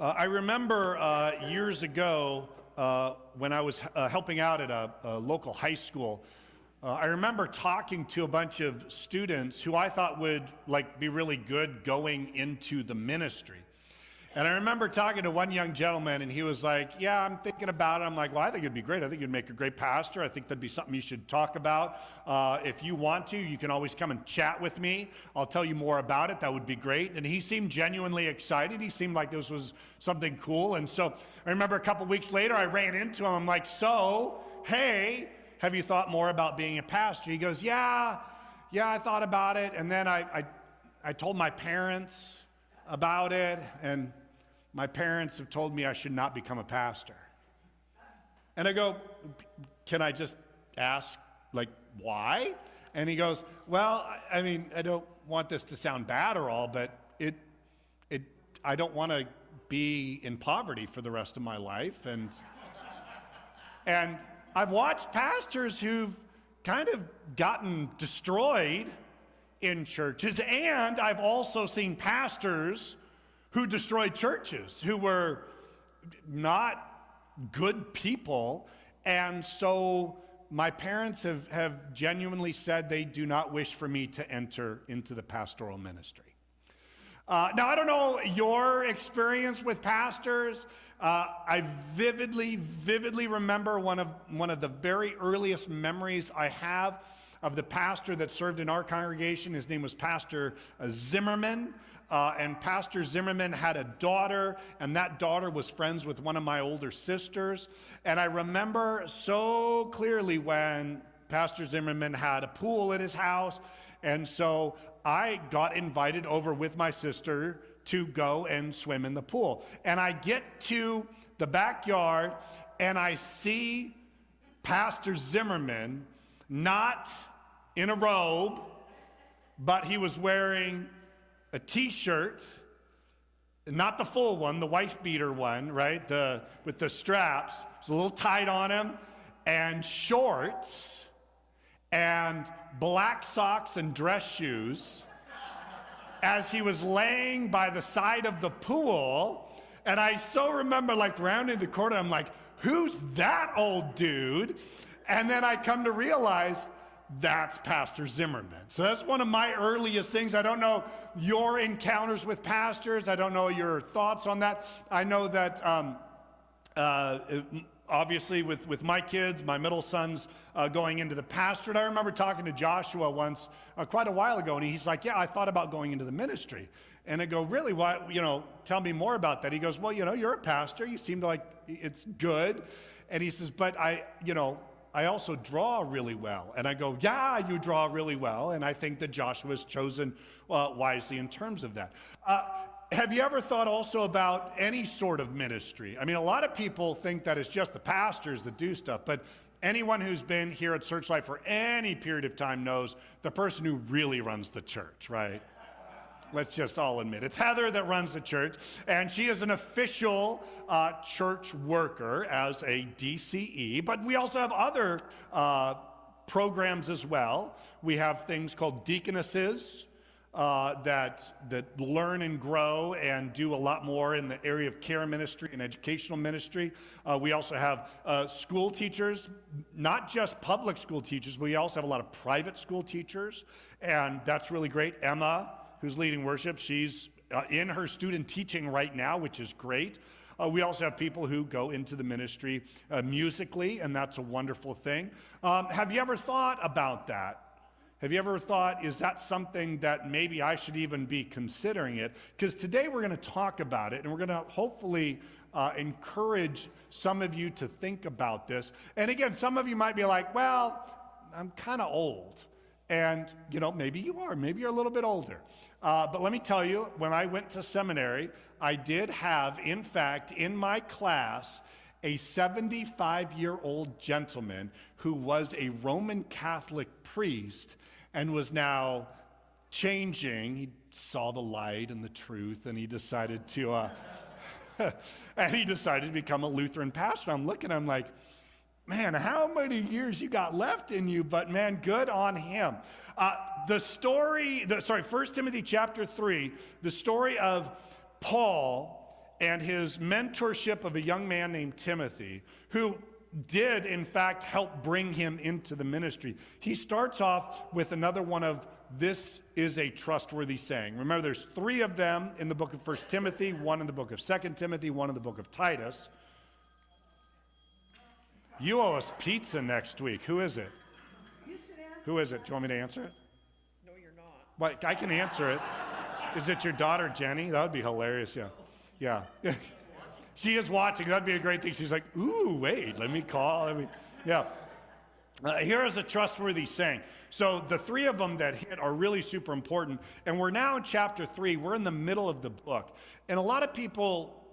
I remember years ago when I was helping out at a local high school. I remember talking to a bunch of students who I thought would be really good going into the ministry. And I remember talking to one young gentleman, and he was like, yeah, I'm thinking about it. I'm like, well, I think it'd be great. I think you'd make a great pastor. I think that'd be something you should talk about. If you want to, you can always come and chat with me. I'll tell you more about it. That would be great. And he seemed genuinely excited. He seemed like this was something cool. And so I remember a couple weeks later, I ran into him. I'm like, so, hey, have you thought more about being a pastor? He goes, yeah, I thought about it. And then I told my parents about it, and my parents have told me I should not become a pastor. And I go, can I just ask, why? And he goes, well, I mean, I don't want this to sound bad or all, but I don't want to be in poverty for the rest of my life. And I've watched pastors who've kind of gotten destroyed in churches, and I've also seen pastors who destroyed churches, who were not good people. And so my parents have genuinely said they do not wish for me to enter into the pastoral ministry. Now, I don't know your experience with pastors. I vividly remember one of the very earliest memories I have of the pastor that served in our congregation. His name was Pastor Zimmerman. And Pastor Zimmerman had a daughter, and that daughter was friends with one of my older sisters. And I remember so clearly when Pastor Zimmerman had a pool at his house, and so I got invited over with my sister to go and swim in the pool. And I get to the backyard, and I see Pastor Zimmerman not in a robe, but he was wearing a t-shirt, not the full one, the wife beater one, right? With the straps. It's a little tight on him, and shorts, and black socks and dress shoes, as he was laying by the side of the pool. And I so remember rounding the corner, I'm like, who's that old dude? And then I come to realize that's Pastor Zimmerman. So that's one of my earliest things. I don't know your encounters with pastors. I don't know your thoughts on that. I know that obviously with my kids, my middle son's going into the pastorate. I remember talking to Joshua once quite a while ago, and he's like, yeah, I thought about going into the ministry. And I go, really? Why? Tell me more about that. He goes, well, you're a pastor. You seem like it's good. And he says, but I also draw really well. And I go, yeah, you draw really well. And I think that Joshua's chosen wisely in terms of that. Have you ever thought also about any sort of ministry? I mean, a lot of people think that it's just the pastors that do stuff, but anyone who's been here at Searchlight for any period of time knows the person who really runs the church, right? Let's just all admit it's Heather that runs the church, and she is an official church worker as a DCE, but we also have other programs as well. We have things called deaconesses that learn and grow and do a lot more in the area of care ministry and educational ministry. We also have school teachers, not just public school teachers, we also have a lot of private school teachers, and that's really great. Emma, who's leading worship, she's in her student teaching right now, which is great. We also have people who go into the ministry musically, and that's a wonderful thing. Have you ever thought about that? Have you ever thought, is that something that maybe I should even be considering it? Because today we're going to talk about it, and we're going to hopefully encourage some of you to think about this. And again, some of you might be like, well, I'm kind of old. And, maybe you are. Maybe you're a little bit older. But let me tell you, when I went to seminary, I did have, in fact, in my class, a 75-year-old gentleman who was a Roman Catholic priest and was now changing. He saw the light and the truth, and he decided to become a Lutheran pastor. I'm looking, I'm like, man, how many years you got left in you? But man, good on him. 1 Timothy chapter 3, the story of Paul and his mentorship of a young man named Timothy, who did, in fact, help bring him into the ministry. He starts off with another one of, this is a trustworthy saying. Remember, there's 3 of them in the book of 1 Timothy, 1 in the book of 2 Timothy, 1 in the book of Titus. You owe us pizza next week. Who is it? Who is it? Do you want me to answer it? No, you're not. But I can answer it. Is it your daughter, Jenny? That would be hilarious, yeah. She is watching. That'd be a great thing. She's like, ooh, wait, let me call. Yeah. Here is a trustworthy saying. So the 3 of them that hit are really super important. And we're now in chapter 3. We're in the middle of the book. And a lot of people,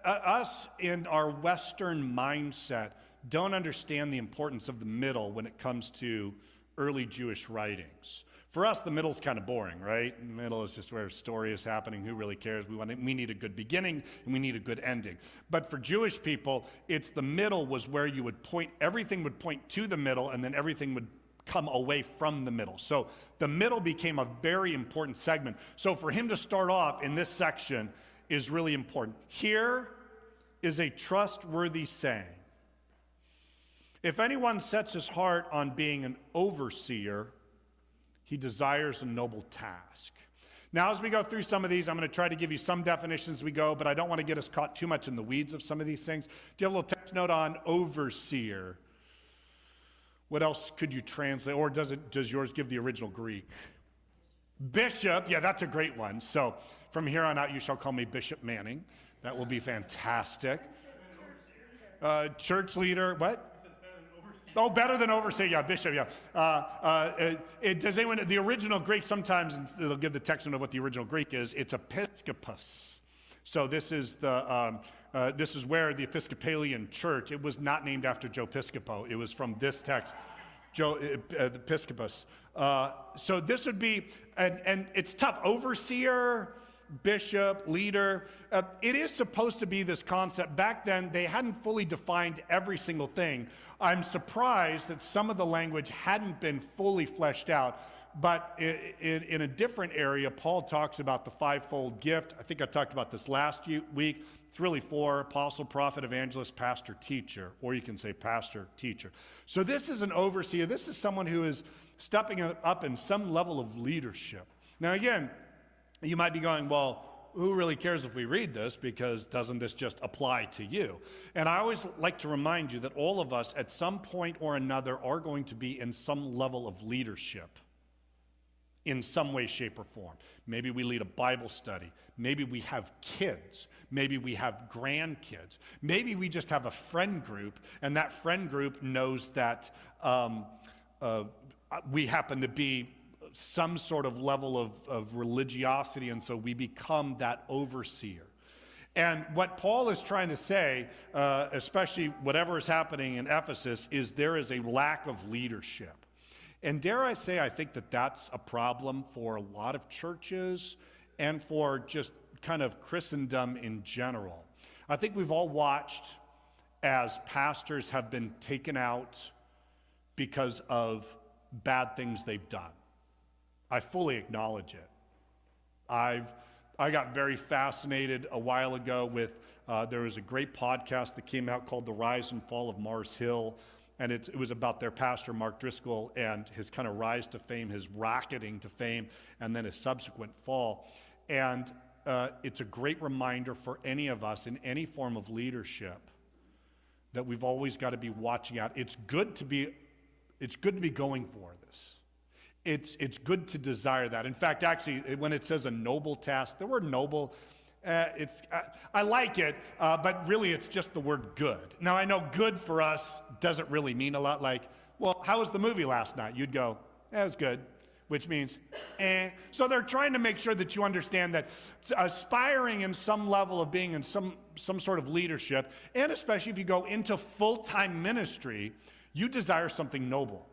us in our Western mindset, don't understand the importance of the middle when it comes to early Jewish writings. For us, the middle's kind of boring, right? The middle is just where a story is happening. Who really cares? We need a good beginning and we need a good ending. But for Jewish people, it's the middle was where you would point, everything would point to the middle, and then everything would come away from the middle. So the middle became a very important segment. So for him to start off in this section is really important. Here is a trustworthy saying. If anyone sets his heart on being an overseer, he desires a noble task. Now, as we go through some of these, I'm going to try to give you some definitions as we go, but I don't want to get us caught too much in the weeds of some of these things. Do you have a little text note on overseer? What else could you translate? Or does yours give the original Greek? Bishop, yeah, that's a great one. So from here on out, you shall call me Bishop Manning. That will be fantastic. Church leader, what? Oh, better than overseer, yeah, bishop, yeah. Does anyone, the original Greek, sometimes they'll give the text note of what the original Greek is. It's episkopos. So this is where the Episcopalian Church, it was not named after Joe Piscopo. It was from this text, the Episcopos. So this would be, and it's tough, overseer, bishop, leader. It is supposed to be this concept. Back then, they hadn't fully defined every single thing. I'm surprised that some of the language hadn't been fully fleshed out. But in a different area, Paul talks about the 5-fold gift. I think I talked about this last week. It's really 4: apostle, prophet, evangelist, pastor, teacher. Or you can say pastor, teacher. So this is an overseer. This is someone who is stepping up in some level of leadership. Now again, you might be going, well, who really cares if we read this, because doesn't this just apply to you? And I always like to remind you that all of us at some point or another are going to be in some level of leadership in some way, shape, or form. Maybe we lead a Bible study. Maybe we have kids. Maybe we have grandkids. Maybe we just have a friend group, and that friend group knows that we happen to be some sort of level of religiosity, and so we become that overseer. And what Paul is trying to say, especially whatever is happening in Ephesus, is there is a lack of leadership. And dare I say, I think that that's a problem for a lot of churches and for just kind of Christendom in general. I think we've all watched as pastors have been taken out because of bad things they've done. I fully acknowledge it. I got very fascinated a while ago with, there was a great podcast that came out called The Rise and Fall of Mars Hill, and it was about their pastor, Mark Driscoll, and his kind of rise to fame, his rocketing to fame, and then his subsequent fall. And it's a great reminder for any of us in any form of leadership that we've always got to be watching out. It's good to be going for this. It's good to desire that. In fact, actually, when it says a noble task, the word noble, I like it, but really it's just the word good. Now, I know good for us doesn't really mean a lot. Like, well, how was the movie last night? You'd go, it was good, which means, eh. So they're trying to make sure that you understand that aspiring in some level of being in some sort of leadership, and especially if you go into full-time ministry, you desire something noble.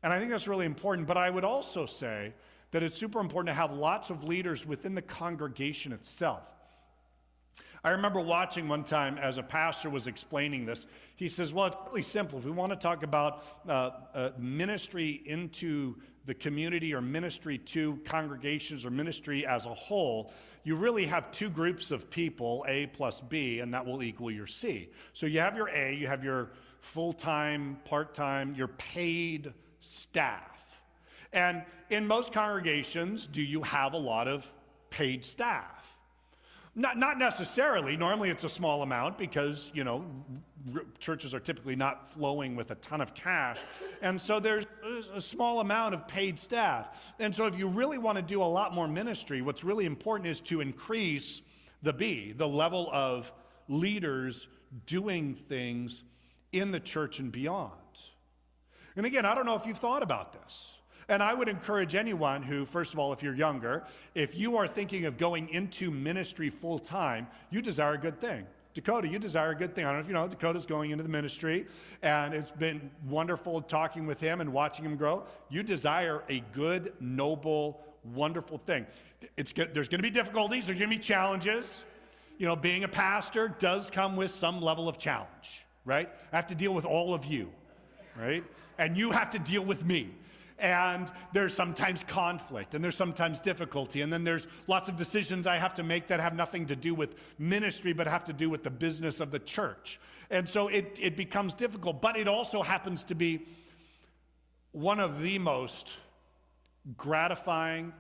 And I think that's really important. But I would also say that it's super important to have lots of leaders within the congregation itself. I remember watching one time as a pastor was explaining this. He says, well, it's really simple. If we want to talk about ministry into the community or ministry to congregations or ministry as a whole, you really have two groups of people, A plus B, and that will equal your C. So you have your A, you have your full-time, part-time, your paid staff. And in most congregations, do you have a lot of paid staff? Not necessarily. Normally it's a small amount because, churches are typically not flowing with a ton of cash. And so there's a small amount of paid staff. And so if you really want to do a lot more ministry, what's really important is to increase the B, the level of leaders doing things in the church and beyond. And again, I don't know if you've thought about this. And I would encourage anyone who, first of all, if you're younger, if you are thinking of going into ministry full time, you desire a good thing. Dakota, you desire a good thing. I don't know if you know, Dakota's going into the ministry, and it's been wonderful talking with him and watching him grow. You desire a good, noble, wonderful thing. There's going to be difficulties. There's going to be challenges. Being a pastor does come with some level of challenge, right? I have to deal with all of you, right? And you have to deal with me. And there's sometimes conflict, and there's sometimes difficulty, and then there's lots of decisions I have to make that have nothing to do with ministry, but have to do with the business of the church. And so it becomes difficult, but it also happens to be one of the most gratifying,